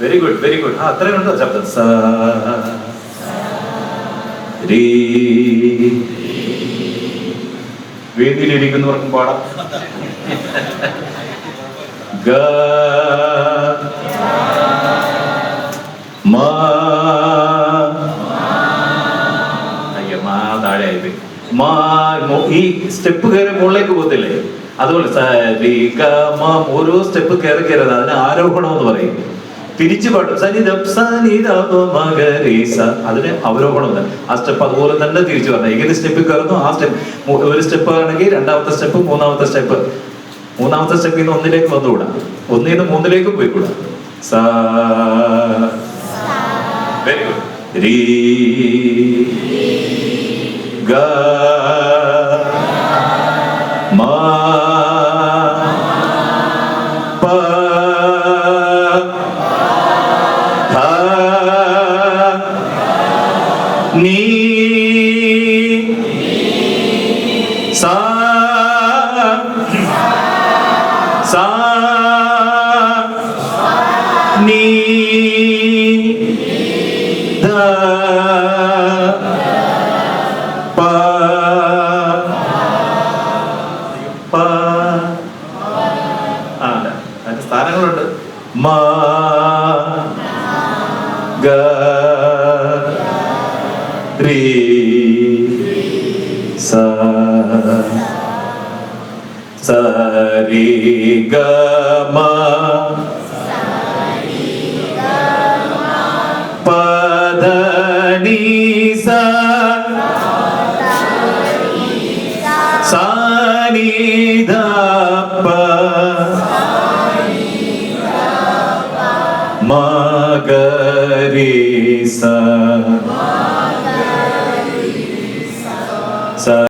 Very good very good. ആ അത്രയും ഉണ്ടോ ശബ്ദം? സ രീ. വേദിയിലിരിക്കുന്നവർക്കും പാടാം. ഗ മാ. അയ്യ മാ താഴെ ആയിപ്പോയി. മാ. ഈ സ്റ്റെപ്പ് കയറി മുകളിലേക്ക് പോകത്തില്ലേ? അതുപോലെ സരി ഗ മ. ഓരോ സ്റ്റെപ്പ് കയറി കയറുന്നത് അതിന് ആരോഹണം എന്ന് പറയും. തിരിച്ചു പാട്ടും അതിന് അവരോഹണം. ആ സ്റ്റെപ്പ് അതുപോലെ തന്നെ തിരിച്ചു പറഞ്ഞത്. ഏത് സ്റ്റെപ്പിൽ കയറുന്നു ആ സ്റ്റെപ്പ്. ഒരു സ്റ്റെപ്പ് ആണെങ്കിൽ രണ്ടാമത്തെ സ്റ്റെപ്പ്, മൂന്നാമത്തെ സ്റ്റെപ്പ്. മൂന്നാമത്തെ സ്റ്റെപ്പിൽ നിന്ന് ഒന്നിലേക്ക് വന്നുകൂടാ, ഒന്നിൽ നിന്ന് മൂന്നിലേക്കും പോയിക്കൂടാ. സ വെരി ഗുഡ്. രീ ഗ മാ പ ധ നീ സ സ നീ ധ പ പ. അതിന്റെ സ്ഥാനങ്ങളുണ്ട്. മ ഗ രീ സ സരി ഗ മ പ ധ നീ സ സ നീ ധ പ മ ഗ രീ സ